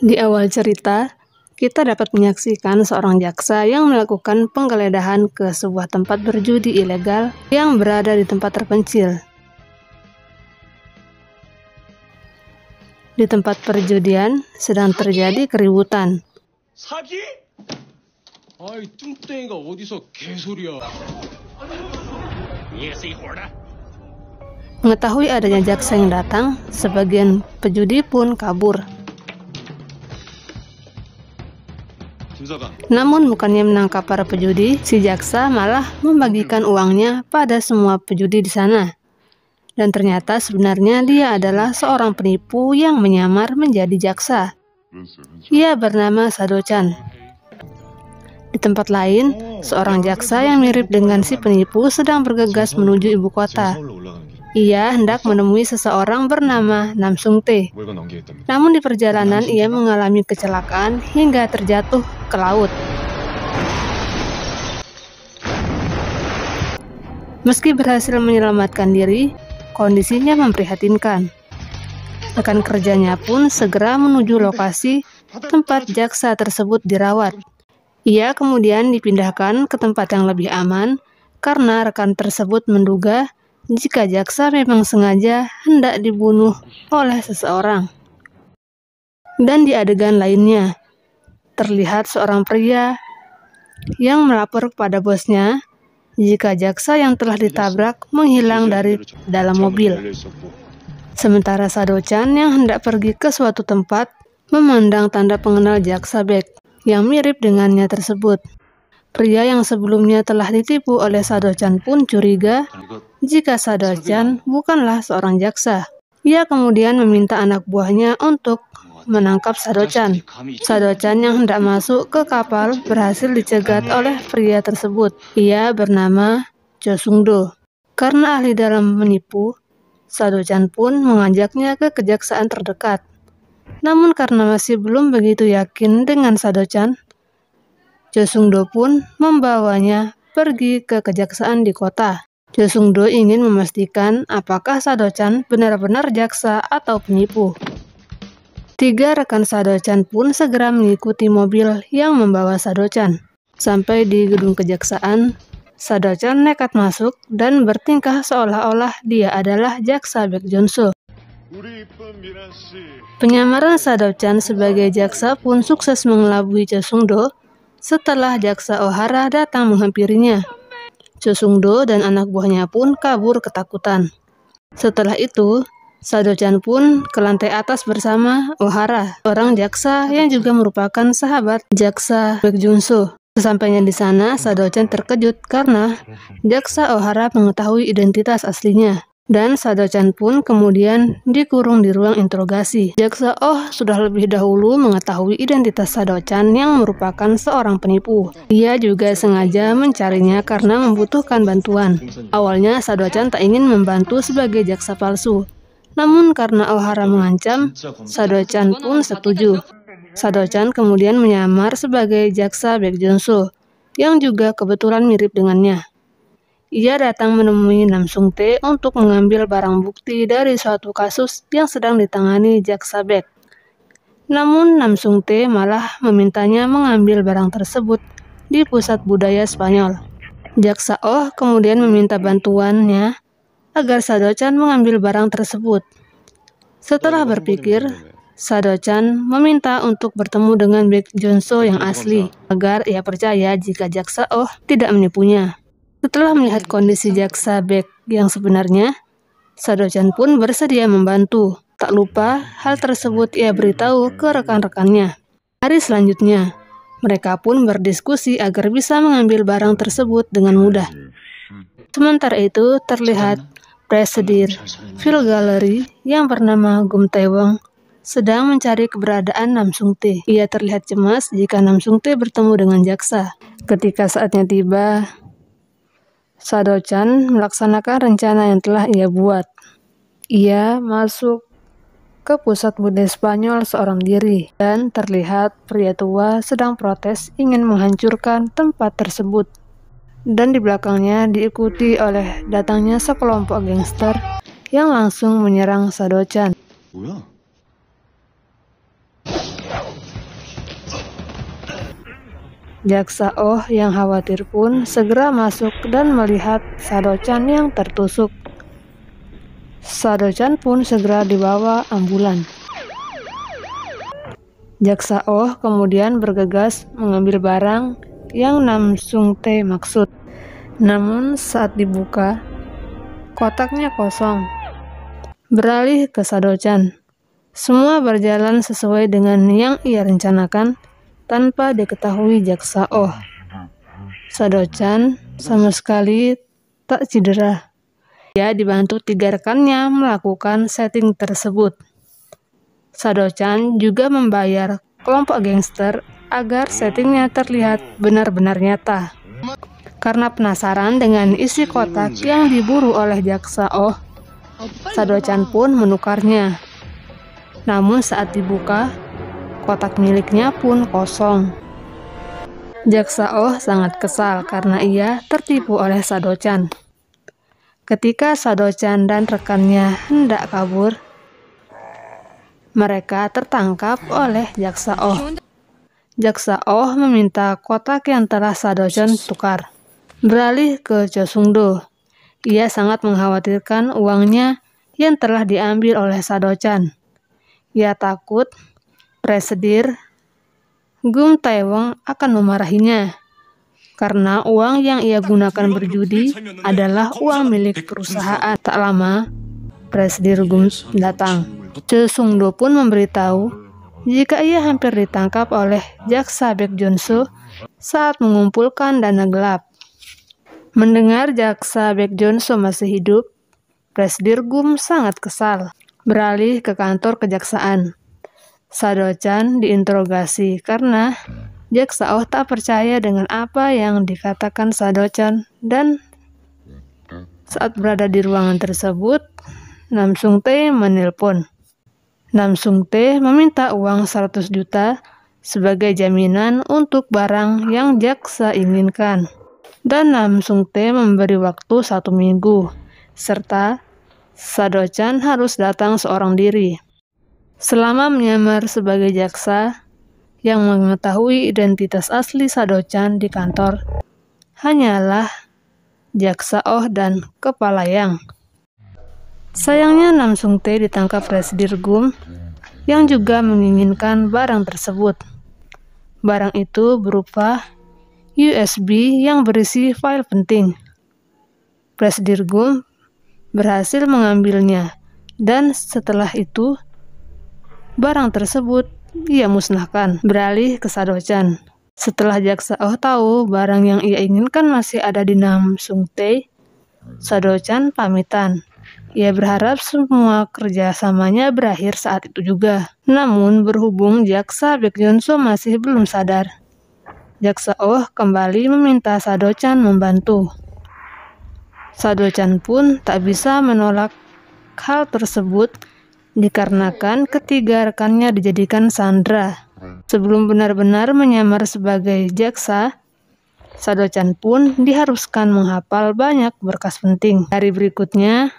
Di awal cerita, kita dapat menyaksikan seorang jaksa yang melakukan penggeledahan ke sebuah tempat berjudi ilegal yang berada di tempat terpencil. Di tempat perjudian sedang terjadi keributan. 사기? 아이 뚱땡이가 어디서 개소리야. Mengetahui adanya jaksa yang datang, sebagian pejudi pun kabur. Namun bukannya menangkap para pejudi, si jaksa malah membagikan uangnya pada semua pejudi di sana. Dan ternyata sebenarnya dia adalah seorang penipu yang menyamar menjadi jaksa. Ia bernama Sado-chan. Di tempat lain, seorang jaksa yang mirip dengan si penipu sedang bergegas menuju ibu kota. Ia hendak menemui seseorang bernama Nam-sung-tae. Namun di perjalanan ia mengalami kecelakaan hingga terjatuh ke laut. Meski berhasil menyelamatkan diri, kondisinya memprihatinkan. Rekan kerjanya pun segera menuju lokasi tempat jaksa tersebut dirawat. Ia kemudian dipindahkan ke tempat yang lebih aman karena rekan tersebut menduga jika jaksa memang sengaja hendak dibunuh oleh seseorang. Dan di adegan lainnya, terlihat seorang pria yang melapor kepada bosnya jika jaksa yang telah ditabrak menghilang dari dalam mobil. Sementara Sado-chan yang hendak pergi ke suatu tempat memandang tanda pengenal jaksa Beck yang mirip dengannya tersebut. Pria yang sebelumnya telah ditipu oleh Sado-chan pun curiga jika Sado-chan bukanlah seorang jaksa. Ia kemudian meminta anak buahnya untuk menangkap Sado-chan. Sado-chan yang hendak masuk ke kapal berhasil dicegat oleh pria tersebut. Ia bernama Cho Sung-do. Karena ahli dalam menipu, Sado-chan pun mengajaknya ke kejaksaan terdekat. Namun karena masih belum begitu yakin dengan Sado-chan, Cho Sung-do pun membawanya pergi ke kejaksaan di kota. Cho Sung-do ingin memastikan apakah Sado-chan benar-benar jaksa atau penipu. 3 rekan Sado-chan pun segera mengikuti mobil yang membawa Sado-chan. Sampai di gedung kejaksaan, Sado-chan nekat masuk dan bertingkah seolah-olah dia adalah jaksa Baek Jun-soo. Penyamaran Sado-chan sebagai jaksa pun sukses mengelabui Cho Sung-do setelah jaksa Ohara datang menghampirinya. Cho Sung-do dan anak buahnya pun kabur ketakutan. Setelah itu, Sado-chan pun ke lantai atas bersama Ohara, orang jaksa yang juga merupakan sahabat jaksa Baek Jun-soo. Sesampainya di sana, Sado-chan terkejut karena jaksa Ohara mengetahui identitas aslinya. Dan Sado-chan pun kemudian dikurung di ruang interogasi. Jaksa Oh sudah lebih dahulu mengetahui identitas Sado-chan yang merupakan seorang penipu. Ia juga sengaja mencarinya karena membutuhkan bantuan. Awalnya Sado-chan tak ingin membantu sebagai jaksa palsu. Namun karena Ohara mengancam, Sado-chan pun setuju. Sado-chan kemudian menyamar sebagai jaksa Baek Jun-soo, yang juga kebetulan mirip dengannya. Ia datang menemui Nam-sung-tae untuk mengambil barang bukti dari suatu kasus yang sedang ditangani jaksa Baek. Namun Nam-sung-tae malah memintanya mengambil barang tersebut di pusat budaya Spanyol. Jaksa Oh kemudian meminta bantuannya agar Sado-chan mengambil barang tersebut. Setelah berpikir, Sado-chan meminta untuk bertemu dengan Baek Jun-soo yang asli, agar ia percaya jika jaksa Oh tidak menipunya. Setelah melihat kondisi jaksa Baek yang sebenarnya, Sado-chan pun bersedia membantu. Tak lupa, hal tersebut ia beritahu ke rekan-rekannya. Hari selanjutnya, mereka pun berdiskusi agar bisa mengambil barang tersebut dengan mudah. Sementara itu, terlihat presidir Film Gallery yang bernama Gum Tae-won sedang mencari keberadaan Nam-sung-tae. Ia terlihat cemas jika Nam-sung-tae bertemu dengan jaksa. Ketika saatnya tiba, Sado-chan melaksanakan rencana yang telah ia buat. Ia masuk ke pusat budaya Spanyol seorang diri dan terlihat pria tua sedang protes ingin menghancurkan tempat tersebut. Dan di belakangnya diikuti oleh datangnya sekelompok gangster yang langsung menyerang Sado-chan. Jaksa Oh yang khawatir pun segera masuk dan melihat Sado-chan yang tertusuk. Sado-chan pun segera dibawa ambulan. Jaksa Oh kemudian bergegas mengambil barang yang Nam Sung-tae maksud. Namun saat dibuka, kotaknya kosong. Beralih ke Sado-chan. Semua berjalan sesuai dengan yang ia rencanakan tanpa diketahui Jaksa Oh. Sado-chan sama sekali tak cedera. Ia dibantu 3 rekannya melakukan setting tersebut. Sado-chan juga membayar kelompok gangster agar settingnya terlihat benar-benar nyata. Karena penasaran dengan isi kotak yang diburu oleh Jaksa Oh, Sado-chan pun menukarnya. Namun saat dibuka, kotak miliknya pun kosong. Jaksa Oh sangat kesal karena ia tertipu oleh Sado-chan. Ketika Sado-chan dan rekannya hendak kabur, mereka tertangkap oleh Jaksa Oh. Jaksa Oh meminta kotak yang telah Sado-chan tukar. Beralih ke Cho Sung-do. Ia sangat mengkhawatirkan uangnya yang telah diambil oleh Sado-chan. Ia takut Presidir Gum Tae-won akan memarahinya karena uang yang ia gunakan berjudi adalah uang milik perusahaan. Tak lama, Presidir Gum datang. Cho Sung-do pun memberitahu jika ia hampir ditangkap oleh Jaksa Baek Jong-soo saat mengumpulkan dana gelap. Mendengar Jaksa Baek Jong-soo masih hidup, Presidir Gum sangat kesal. Beralih ke kantor kejaksaan. Sado-chan diinterogasi karena Jaksa Oh tak percaya dengan apa yang dikatakan Sado-chan, dan saat berada di ruangan tersebut, Nam Sung-tae menelpon. Nam Sung-tae meminta uang 100 juta sebagai jaminan untuk barang yang jaksa inginkan. Dan Nam Sung-tae memberi waktu 1 minggu, serta Sado-chan harus datang seorang diri. Selama menyamar sebagai jaksa, yang mengetahui identitas asli Sado-chan di kantor hanyalah Jaksa Oh dan Kepala Yang. Sayangnya Nam Sung-tae ditangkap Presidir Gum yang juga menginginkan barang tersebut. Barang itu berupa USB yang berisi file penting. Presidir Gum berhasil mengambilnya, dan setelah itu barang tersebut ia musnahkan. Beralih ke Sado-chan. Setelah Jaksa Oh tahu barang yang ia inginkan masih ada di Nam Sung-tae, Sado-chan pamitan. Ia berharap semua kerjasamanya berakhir saat itu juga. Namun berhubung Jaksa Baek Jong-soo masih belum sadar, Jaksa Oh kembali meminta Sado-chan membantu. Sado-chan pun tak bisa menolak hal tersebut dikarenakan ketiga rekannya dijadikan sandera. Sebelum benar-benar menyamar sebagai jaksa, Sado-chan pun diharuskan menghafal banyak berkas penting. Hari berikutnya,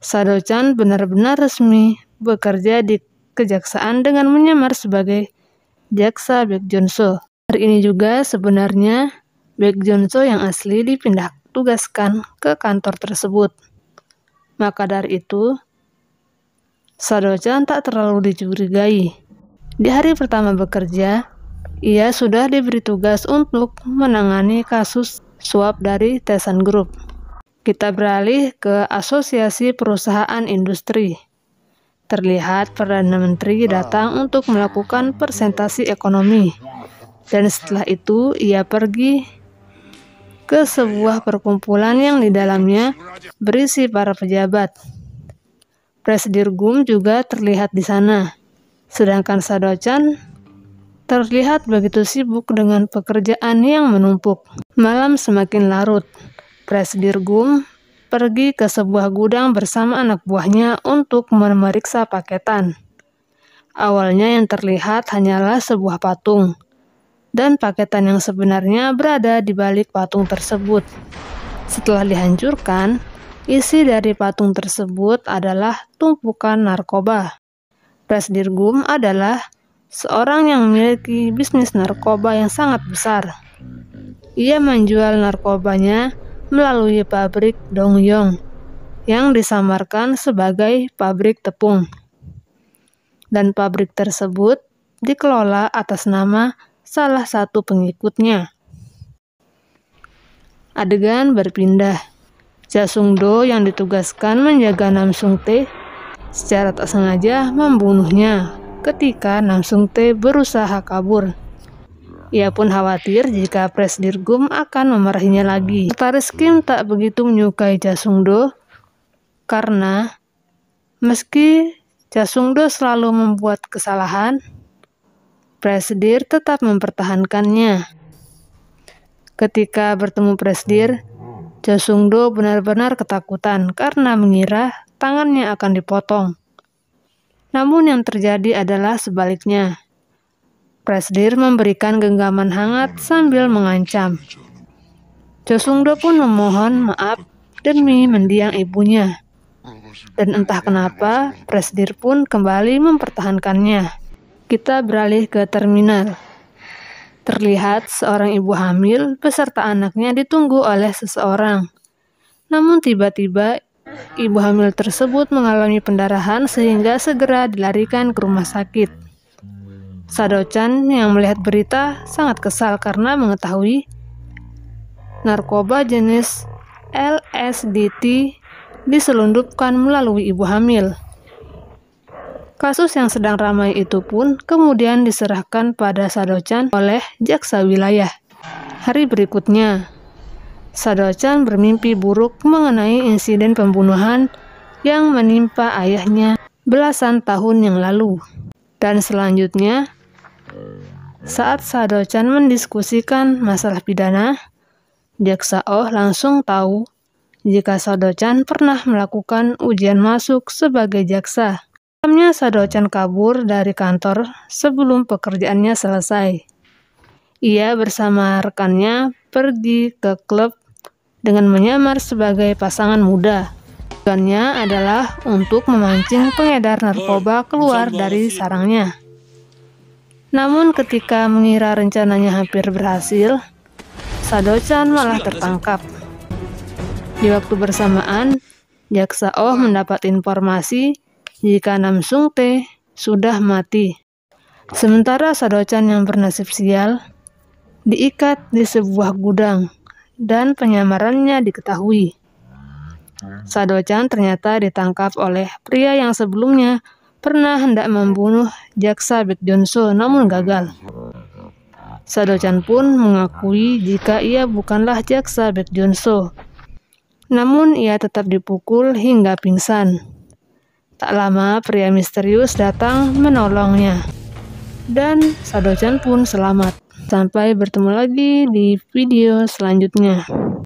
Sado-chan benar-benar resmi bekerja di kejaksaan dengan menyamar sebagai Jaksa Baek Jong-soo. Hari ini juga sebenarnya Baek Jong-soo yang asli dipindah tugaskan ke kantor tersebut. Maka dari itu, Sado-chan tak terlalu dicurigai. Di hari pertama bekerja, ia sudah diberi tugas untuk menangani kasus suap dari Taesan Group. Kita beralih ke Asosiasi Perusahaan Industri. Terlihat Perdana Menteri datang untuk melakukan presentasi ekonomi, dan setelah itu ia pergi ke sebuah perkumpulan yang di dalamnya berisi para pejabat. Presidir Gum juga terlihat di sana, sedangkan Sado-chan terlihat begitu sibuk dengan pekerjaan yang menumpuk. Malam semakin larut. Presidir Gum pergi ke sebuah gudang bersama anak buahnya untuk memeriksa paketan. Awalnya yang terlihat hanyalah sebuah patung, dan paketan yang sebenarnya berada di balik patung tersebut. Setelah dihancurkan, isi dari patung tersebut adalah tumpukan narkoba. Presidir Gum adalah seorang yang memiliki bisnis narkoba yang sangat besar. Ia menjual narkobanya melalui pabrik Dongyong yang disamarkan sebagai pabrik tepung. Dan pabrik tersebut dikelola atas nama salah satu pengikutnya. Adegan berpindah. Cha Sung-do yang ditugaskan menjaga Nam Sung-tae secara tak sengaja membunuhnya ketika Nam Sung-tae berusaha kabur. Ia pun khawatir jika Presidir Gum akan memarahinya lagi. Sekretaris Kim tak begitu menyukai Cha Sung-do karena meski Cha Sung-do selalu membuat kesalahan, Presidir tetap mempertahankannya. Ketika bertemu Presidir, Cha Sung-do benar-benar ketakutan karena mengira tangannya akan dipotong. Namun yang terjadi adalah sebaliknya. Presidir memberikan genggaman hangat sambil mengancam. Cha Sung-do pun memohon maaf demi mendiang ibunya. Dan entah kenapa, Presidir pun kembali mempertahankannya. Kita beralih ke terminal. Terlihat seorang ibu hamil beserta anaknya ditunggu oleh seseorang. Namun tiba-tiba, ibu hamil tersebut mengalami pendarahan sehingga segera dilarikan ke rumah sakit. Sado-chan yang melihat berita sangat kesal karena mengetahui narkoba jenis LSDT diselundupkan melalui ibu hamil. Kasus yang sedang ramai itu pun kemudian diserahkan pada Sado-chan oleh jaksa wilayah. Hari berikutnya, Sado-chan bermimpi buruk mengenai insiden pembunuhan yang menimpa ayahnya belasan tahun yang lalu. Dan selanjutnya, saat Sado-chan mendiskusikan masalah pidana, jaksa Oh langsung tahu jika Sado-chan pernah melakukan ujian masuk sebagai jaksa. Malamnya Sado-chan kabur dari kantor sebelum pekerjaannya selesai. Ia bersama rekannya pergi ke klub dengan menyamar sebagai pasangan muda. Tujuannya adalah untuk memancing pengedar narkoba keluar dari sarangnya. Namun ketika mengira rencananya hampir berhasil, Sado-chan malah tertangkap. Di waktu bersamaan, jaksa Oh mendapat informasi jika Nam Sung-tae sudah mati. Sementara Sado-chan yang bernasib sial diikat di sebuah gudang dan penyamarannya diketahui. Sado-chan ternyata ditangkap oleh pria yang sebelumnya pernah hendak membunuh jaksa Baek Joon-so namun gagal. Sado-chan pun mengakui jika ia bukanlah jaksa Baek Joon-so. Namun ia tetap dipukul hingga pingsan. Tak lama pria misterius datang menolongnya. Dan Sado-chan pun selamat. Sampai bertemu lagi di video selanjutnya.